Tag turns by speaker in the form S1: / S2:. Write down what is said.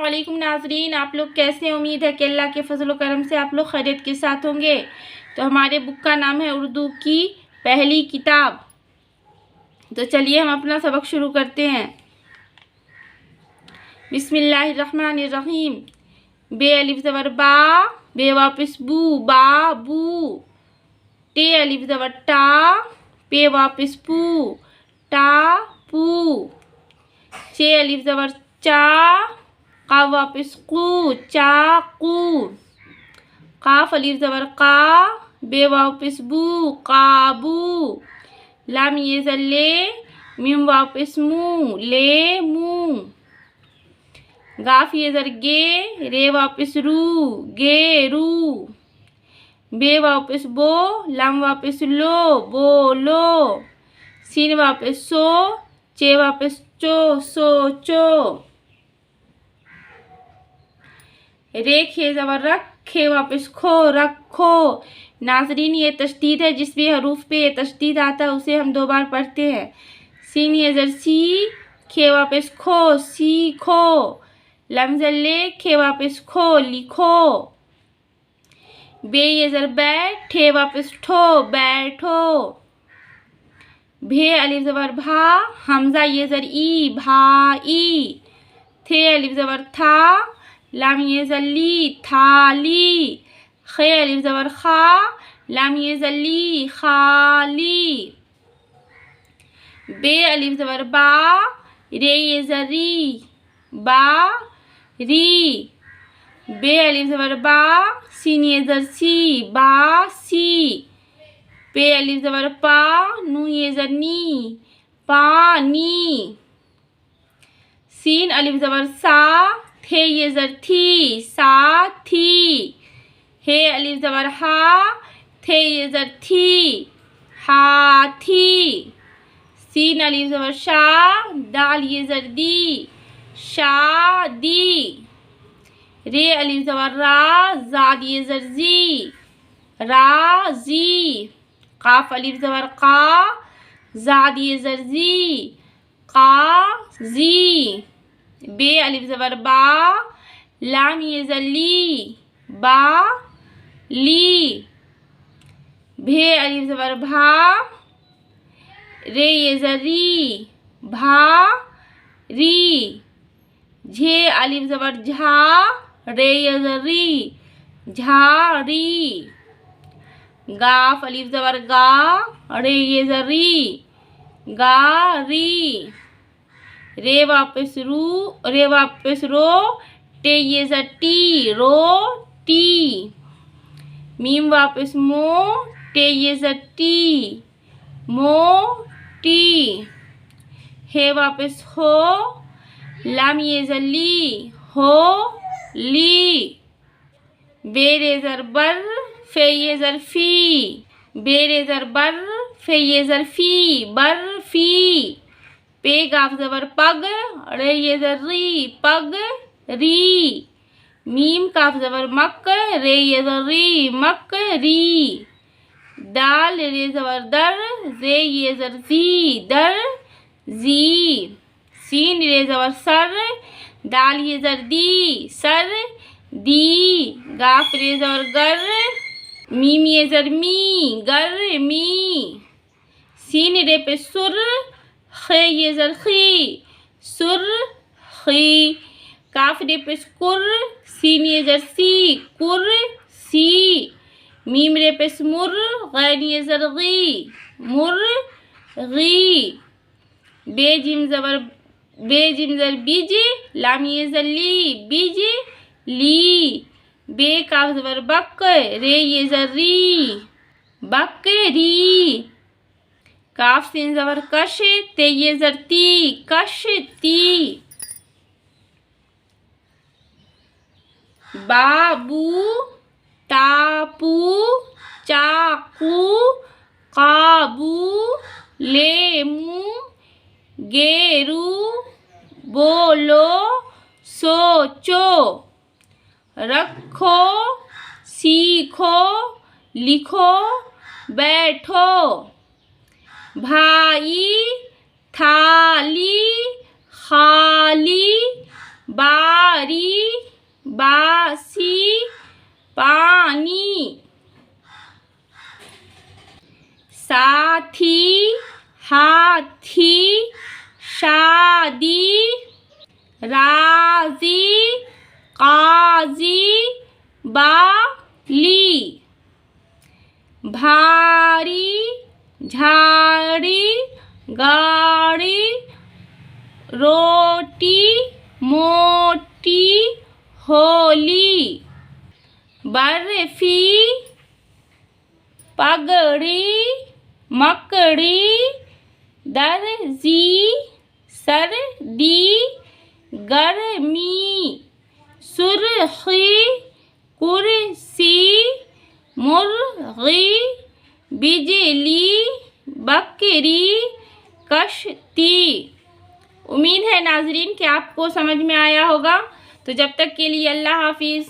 S1: वालेकुम नाजरीन, आप लोग कैसे हैं। उम्मीद है कि अल्लाह के फजल व करम से आप लोग खैरियत के साथ होंगे। तो हमारे बुक का नाम है उर्दू की पहली किताब। तो चलिए हम अपना सबक शुरू करते हैं। बिस्मिल्लाहिर्रहमानिर्रहीम। बे अलिफ ज़बर बा, बे वापिस बू, बाबू। टे अलिफ ज़बर टा, पे वापिस पू, टापू। चे अलिफ ज़बर चा, काफ वापिस कू, चाकू। काफ अलिफ ज़बर का, बे वापिस बू, काबू। लाम ये ज़ल्ले, मीम वापिस मू, ले मुँह। गाफ ये ज़र गे, रे वापिस रू, गेरू। बे वापिस बो, लाम वापिस लो, बोलो। सीन वापिस सो, चे वापिस चो, सोचो। रे खे ज़बर रख, खे वापिस खो, रखो। नाजरीन ये तशदीद है, जिस भी हरूफ पे ये तशदीद आता है उसे हम 2 बार पढ़ते हैं। सीन ये ज़र सी, खे वापिस खो, सीखो। लम ज़ल्ले, खे वापिस खो, लिखो। बे ये ज़र बैठ, ठे वापिस ठो, बैठो। भे अलिफ ज़बर भा, हमज़ा ये ज़र ई, भाई। थे अलिफ ज़बर था, लाम ये ज़ल्ली, थाली। खे अलिफ ज़बर खा, लाम ये ज़ल्ली, खाली। बे अलिफ ज़बर बा, रे ये ज़री, बा री। बे अलिफ ज़बर बा, सीन ये ज़र सी, बासी। पे अलिफ ज़बर पा, नू ये ज़र नी, पानी। सीन अलिफ ज़बर सा, थे ये ज़र थी, साथी। हे अलिफ ज़बर हा, थे ये ज़र थी, हाथी। सीन अलिफ ज़बर शा, दाल ये ज़र दी, शादी। रे अलिफ ज़बर रा, ज़ाद ये ज़र जी, राज़ी। काफ अलिफ ज़बर का, ज़ाद ये ज़र जी, काज़ी। बे अलिफ ज़बर बा, लाम ये ज़ल्ली, बा ली। भे अलिफ ज़बर भा, रे ये ज़री, भा री। झे अलिफ ज़बर झा, रे ये ज़री, झारी। गाफ अलिफ ज़बर गा, रे ये ज़री, गारी। रे वापिस रू, रे वापिस रो, टे ये ज़र टी, रोटी। मीम वापिस मो, टे ये ज़र टी, मोटी। हे वापिस हो, लाम ये ज़ल्ली, हो ली। बेरे ज़र बर, फे ये ज़र फी। बेरे ज़र बर, फे ये ज़र फी, बर्फी। पे गाफ ज़बर पग, रे ये ज़र री, पग री। मीम काफ ज़बर मक, रे ये ज़र री, मक री। दाल रे ज़बर दर, रे ये ज़र जी, दर जी। सीन रे ज़बर सर, दाल ये ज़र दी, सर दी। गाफ रे ज़बर गर, मीम ये ज़र मी, गर मी। सीन रे पे सुर, खे ये ज़र खी, सुर खी। काफ रे पे कुर, सीन ये ज़र सी, कुर सी। मीम रे पे मुर, गैन ये ज़र गी, मुर गी। बे जिम ज़र बीज, लाम ये ज़ल्ली, बीज ली। बे काफ ज़बर बक, रे ये ज़र री, बकरी। काफ सीन ज़बर कश, ते ये ज़र ती, कशती। बाबू, टापू, चाकू, काबू, लेमू, गेरू, बोलो, सोचो। रखो, सीखो, लिखो, बैठो। भाई, थाली, खाली, बारी। बारी बासी पानी साथी हाथी शादी राजी काजी बाली भारी झाड़ी गाड़ी रोटी मोटी होली बर्फी पगड़ी मकड़ी दर्जी सर्दी गर्मी सुर्खी कुर्सी मुर्गी बिजली बकरी कश्ती। उम्मीद है नाजरीन कि आपको समझ में आया होगा। तो जब तक के लिए अल्लाह हाफिज़।